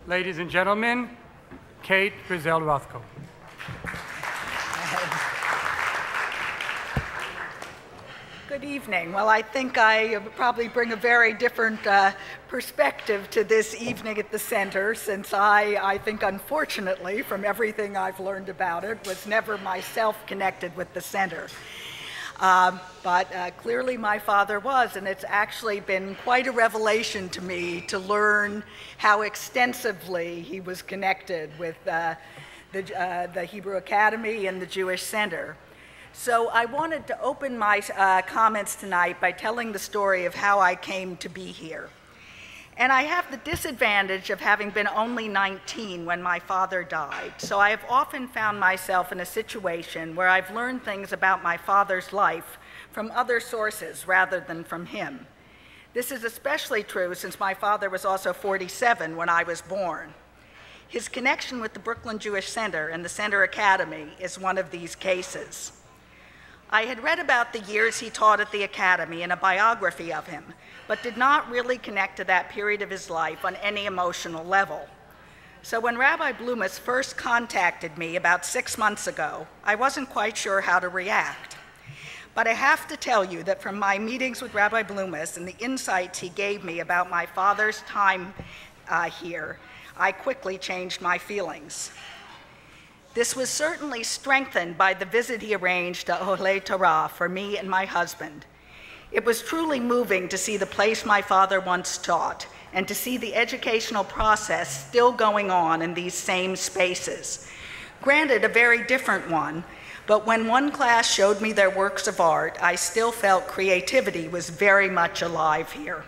ladies and gentlemen, Kate Prizel-Rothko. Good evening. Well, I think I probably bring a very different perspective to this evening at the center, since I think, unfortunately, from everything I've learned about it, was never myself connected with the center. But clearly my father was, and it's actually been quite a revelation to me to learn how extensively he was connected with the Hebrew Academy and the Jewish Center. So I wanted to open my comments tonight by telling the story of how I came to be here. And I have the disadvantage of having been only 19 when my father died, so I have often found myself in a situation where I've learned things about my father's life from other sources rather than from him. This is especially true since my father was also 47 when I was born. His connection with the Brooklyn Jewish Center and the Center Academy is one of these cases. I had read about the years he taught at the Academy in a biography of him, but did not really connect to that period of his life on any emotional level. So when Rabbi Blumis first contacted me about 6 months ago, I wasn't quite sure how to react. But I have to tell you that from my meetings with Rabbi Blumis and the insights he gave me about my father's time here, I quickly changed my feelings. This was certainly strengthened by the visit he arranged to Ohle Torah for me and my husband. It was truly moving to see the place my father once taught and to see the educational process still going on in these same spaces. Granted, a very different one, but when one class showed me their works of art, I still felt creativity was very much alive here.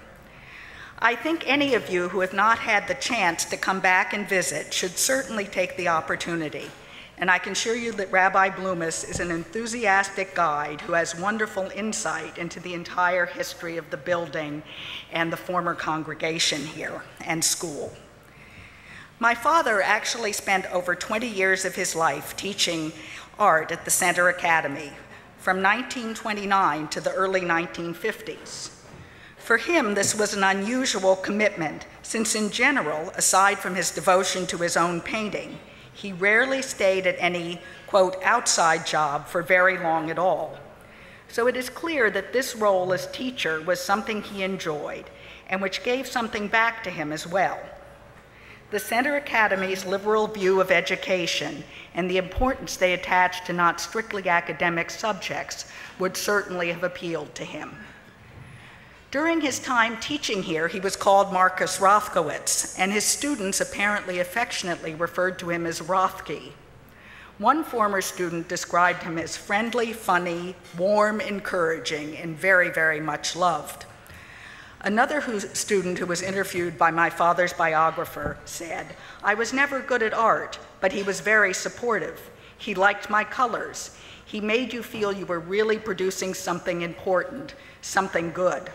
I think any of you who have not had the chance to come back and visit should certainly take the opportunity. And I can assure you that Rabbi Blumis is an enthusiastic guide who has wonderful insight into the entire history of the building and the former congregation here and school. My father actually spent over 20 years of his life teaching art at the Center Academy from 1929 to the early 1950s. For him, this was an unusual commitment, since in general, aside from his devotion to his own painting, he rarely stayed at any, quote, outside job for very long at all. So it is clear that this role as teacher was something he enjoyed and which gave something back to him as well. The Center Academy's liberal view of education and the importance they attached to not strictly academic subjects would certainly have appealed to him. During his time teaching here, he was called Marcus Rothkowitz, and his students apparently affectionately referred to him as Rothky. One former student described him as friendly, funny, warm, encouraging, and very, very much loved. Another student who was interviewed by my father's biographer said, "I was never good at art, but he was very supportive. He liked my colors. He made you feel you were really producing something important, something good."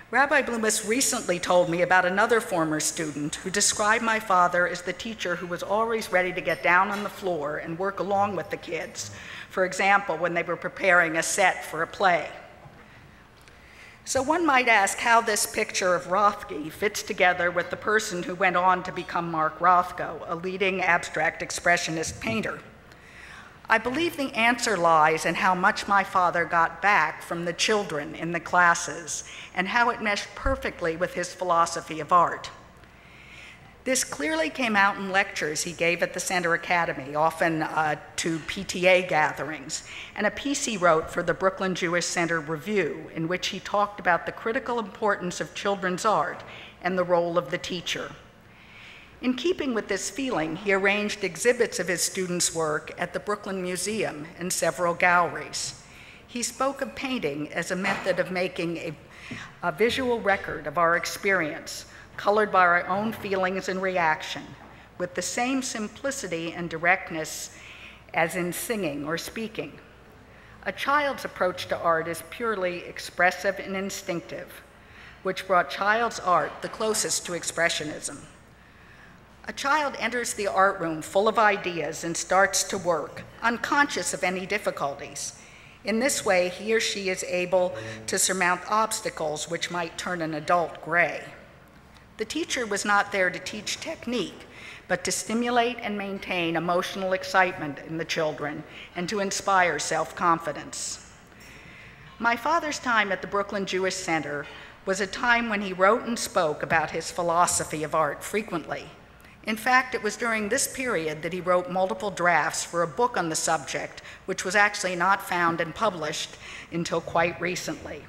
Rabbi Blumis recently told me about another former student who described my father as the teacher who was always ready to get down on the floor and work along with the kids, for example, when they were preparing a set for a play. So one might ask how this picture of Rothky fits together with the person who went on to become Mark Rothko, a leading abstract expressionist painter. I believe the answer lies in how much my father got back from the children in the classes and how it meshed perfectly with his philosophy of art. This clearly came out in lectures he gave at the Center Academy, often to PTA gatherings, and a piece he wrote for the Brooklyn Jewish Center Review, in which he talked about the critical importance of children's art and the role of the teacher. In keeping with this feeling, he arranged exhibits of his students' work at the Brooklyn Museum and several galleries. He spoke of painting as a method of making a visual record of our experience, colored by our own feelings and reaction, with the same simplicity and directness as in singing or speaking. A child's approach to art is purely expressive and instinctive, which brought child's art the closest to expressionism. A child enters the art room full of ideas and starts to work, unconscious of any difficulties. In this way, he or she is able to surmount obstacles which might turn an adult gray. The teacher was not there to teach technique, but to stimulate and maintain emotional excitement in the children and to inspire self-confidence. My father's time at the Brooklyn Jewish Center was a time when he wrote and spoke about his philosophy of art frequently. In fact, it was during this period that he wrote multiple drafts for a book on the subject, which was actually not found and published until quite recently.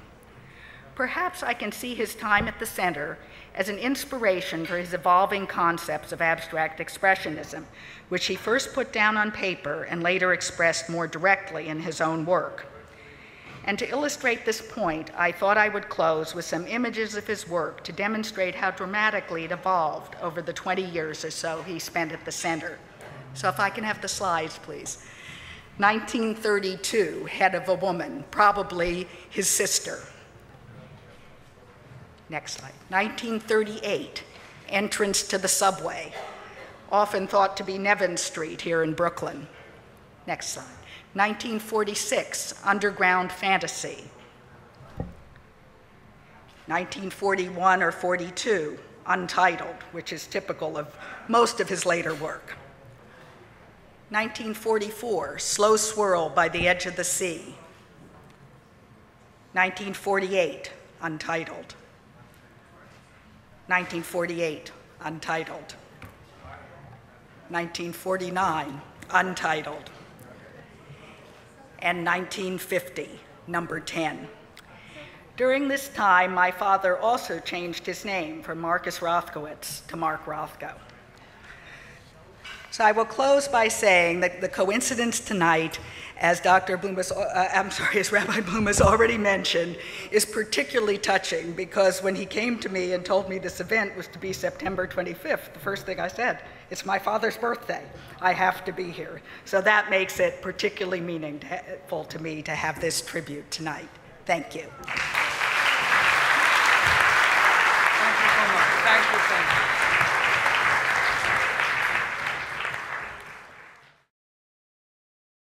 Perhaps I can see his time at the center as an inspiration for his evolving concepts of abstract expressionism, which he first put down on paper and later expressed more directly in his own work. And to illustrate this point, I thought I would close with some images of his work to demonstrate how dramatically it evolved over the 20 years or so he spent at the center. So if I can have the slides, please. 1932, Head of a Woman, probably his sister. Next slide. 1938, Entrance to the Subway, often thought to be Nevin Street here in Brooklyn. Next slide. 1946, Underground Fantasy. 1941 or 42, Untitled, which is typical of most of his later work. 1944, Slow Swirl by the Edge of the Sea. 1948, Untitled. 1948, Untitled. 1949, Untitled. And 1950, number 10. During this time, my father also changed his name from Marcus Rothkowitz to Mark Rothko. So I will close by saying that the coincidence tonight, as Rabbi Bloom has already mentioned, is particularly touching because when he came to me and told me this event was to be September 25th, the first thing I said, it's my father's birthday. I have to be here. So that makes it particularly meaningful to me to have this tribute tonight. Thank you.